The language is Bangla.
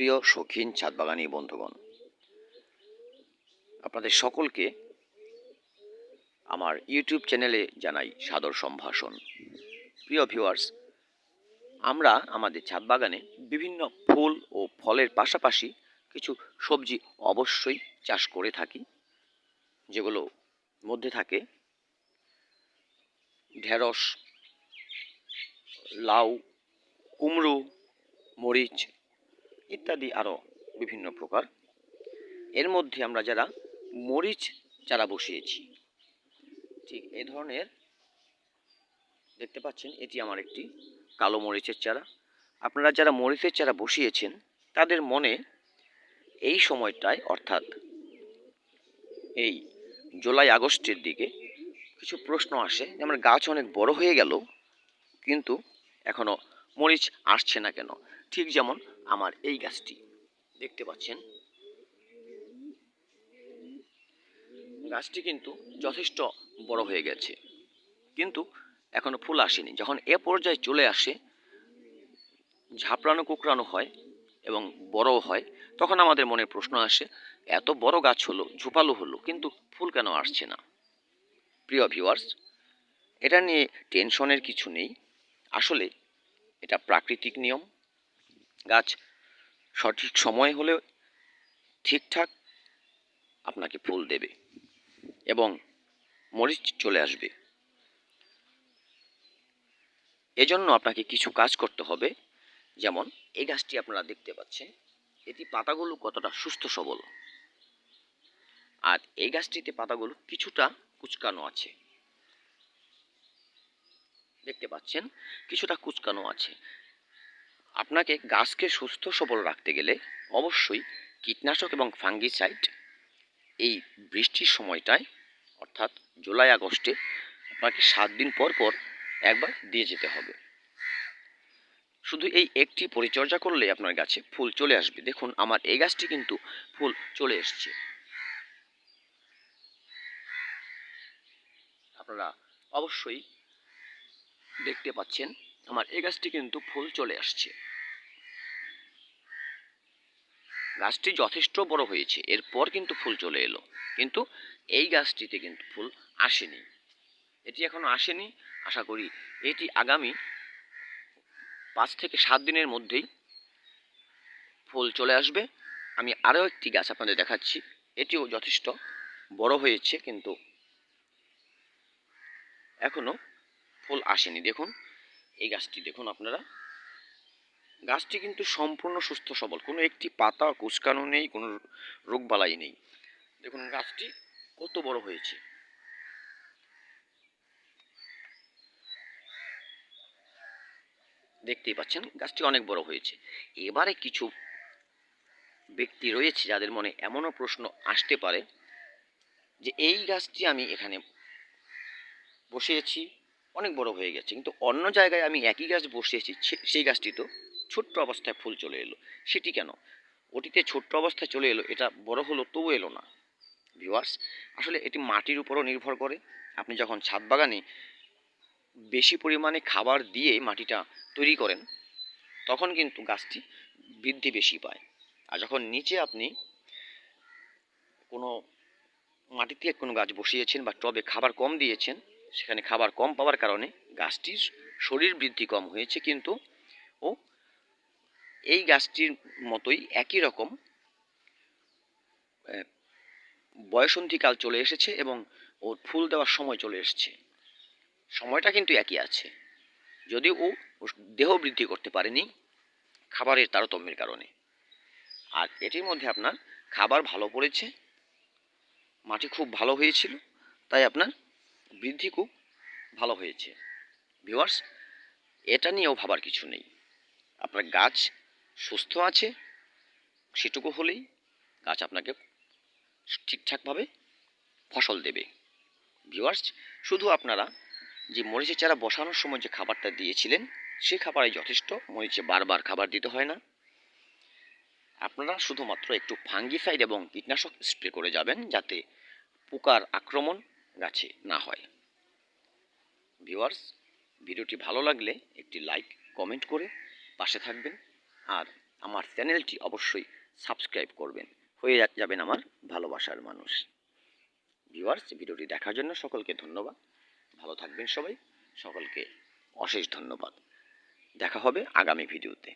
প্রিয় শৌখিন ছাদবাগানী বন্ধুগণ, আপনাদের সকলকে আমার ইউটিউব চ্যানেলে জানাই সাদর সম্ভাষণ। প্রিয় ভিউয়ার্স, আমরা আমাদের ছাদ বাগানে বিভিন্ন ফুল ও ফলের পাশাপাশি কিছু সবজি অবশ্যই চাষ করে থাকি, যেগুলো মধ্যে থাকে ঢেঁড়স, লাউ, কুমড়ো, মরিচ ইত্যাদি আরও বিভিন্ন প্রকার। এর মধ্যে আমরা যারা মরিচ চারা বসিয়েছি, ঠিক এই ধরনের দেখতে পাচ্ছেন, এটি আমার একটি কালো মরিচের চারা। আপনারা যারা মরিচের চারা বসিয়েছেন তাদের মনে এই সময়টায় অর্থাৎ এই জুলাই আগস্টের দিকে কিছু প্রশ্ন আসে যে আমার গাছ অনেক বড় হয়ে গেল কিন্তু এখনো মরিচ আসছে না কেন। ঠিক যেমন আমার এই গাছটি দেখতে পাচ্ছেন, গাছটি কিন্তু যথেষ্ট বড় হয়ে গেছে কিন্তু এখনো ফুল আসেনি। যখন এ পর্যায়ে চলে আসে, ঝাপড়ানো কুকড়ানো হয় এবং বড়ও হয়, তখন আমাদের মনে প্রশ্ন আসে, এত বড় গাছ হলো, ঝোপালো হলো, কিন্তু ফুল কেন আসছে না? প্রিয় ভিউয়ার্স, এটা নিয়ে টেনশনের কিছু নেই। আসলে এটা প্রাকৃতিক নিয়ম। গাছ সঠিক সময় হলে ঠিকঠাক আপনাকে ফুল দেবে এবং মরিচ চলে আসবে। এজন্য আপনাকে কিছু কাজ করতে হবে। যেমন এই গাছটি আপনারা দেখতে পাচ্ছেন, এটি পাতাগুলো কতটা সুস্থ সবল, আর এই গাছটিতে পাতাগুলো কিছুটা কুচকানো আছে, দেখতে পাচ্ছেন কিছুটা কুচকানো আছে। আপনাকে গাছকে সুস্থ সবল রাখতে গেলে অবশ্যই কীটনাশক এবং ফাঙ্গিসাইড এই বৃষ্টির সময়টায় অর্থাৎ জুলাই আগস্টে আপনাকে 7 দিন পর পর একবার দিয়ে যেতে হবে। শুধু এই একটি পরিচর্যা করলে আপনার গাছে ফুল চলে আসবে। দেখুন আমার এই গাছটি কিন্তু ফুল চলে এসছে, আপনারা অবশ্যই দেখতে পাচ্ছেন আমার এই গাছটি কিন্তু ফুল চলে আসছে। গাছটি যথেষ্ট বড় হয়েছে, এরপর কিন্তু ফুল চলে এলো, কিন্তু এই গাছটিতে কিন্তু ফুল আসেনি। এটি এখনো আসেনি। আশা করি এটি আগামী 5 থেকে 7 দিনের মধ্যেই ফুল চলে আসবে। আমি আরও একটি গাছ আপনাদের দেখাচ্ছি, এটিও যথেষ্ট বড় হয়েছে কিন্তু এখনো ফুল আসেনি। দেখুন এই গাছটি দেখুন আপনারা, গাছটি কিন্তু সম্পূর্ণ সুস্থ সবল, কোনো একটি পাতা কুঁচকানো নেই, কোনো রোগবালাই নেই। দেখুন গাছটি কত বড় হয়েছে। দেখতেই পাচ্ছেন গাছটি অনেক বড় হয়েছে। এবারে কিছু ব্যক্তি রয়েছে যাদের মনে এমনও প্রশ্ন আসতে পারে যে এই গাছটি আমি এখানে বসিয়েছি, অনেক বড় হয়ে গেছে, কিন্তু অন্য জায়গায় আমি একই গাছ বসিয়েছি, সেই গাছটি তো ছোট্ট অবস্থায় ফুল চলে এলো, সেটি কেন? ওটিতে ছোট্ট অবস্থায় চলে এলো, এটা বড় হলো তবু এলো না। ভিউয়ার্স, আসলে এটি মাটির উপরও নির্ভর করে। আপনি যখন ছাদ বাগানে বেশি পরিমাণে খাবার দিয়ে মাটিটা তৈরি করেন তখন কিন্তু গাছটি বৃদ্ধি বেশি পায়। আর যখন নিচে আপনি কোনো মাটিতে কোনো গাছ বসিয়েছেন বা টবে খাবার কম দিয়েছেন, সেখানে খাবার কম পাওয়ার কারণে গাছটির শরীর বৃদ্ধি কম হয়েছে, কিন্তু ও এই গাছটির মতোই একই রকম বয়সন্ধিকাল চলে এসেছে এবং ওর ফুল দেওয়ার সময় চলে এসেছে। সময়টা কিন্তু একই আছে, যদিও ও দেহ বৃদ্ধি করতে পারেনি খাবারের তারতম্যের কারণে। আর এটির মধ্যে আপনার খাবার ভালো পড়েছে, মাটি খুব ভালো হয়েছিল, তাই আপনার বৃদ্ধি খুব ভালো হয়েছে। ভিউয়ার্স, এটা নিয়েও ভাবার কিছু নেই। আপনার গাছ সুস্থ আছে, সেটুকু হলেই গাছ আপনাকে ঠিকঠাকভাবে ফসল দেবে। ভিউয়ার্স, শুধু আপনারা যে মরিচের চারা বসানোর সময় যে খাবারটা দিয়েছিলেন সেই খাবারই যথেষ্ট, মরিচে বারবার খাবার দিতে হয় না। আপনারা শুধুমাত্র একটু ফাঙ্গিসাইড এবং কীটনাশক স্প্রে করে যাবেন যাতে পোকার আক্রমণ গাছে না হয়। ভিউয়ার্স, ভিডিওটি ভালো লাগলে একটি লাইক কমেন্ট করে পাশে থাকবেন, আর আমার চ্যানেলটি অবশ্যই সাবস্ক্রাইব করবেন, হয়ে যাবেন আমার ভালোবাসার মানুষ। ভিউয়ার্স, ভিডিওটি দেখার জন্য সকলকে ধন্যবাদ। ভালো থাকবেন সবাই, সকলকে অশেষ ধন্যবাদ। দেখা হবে আগামী ভিডিওতে।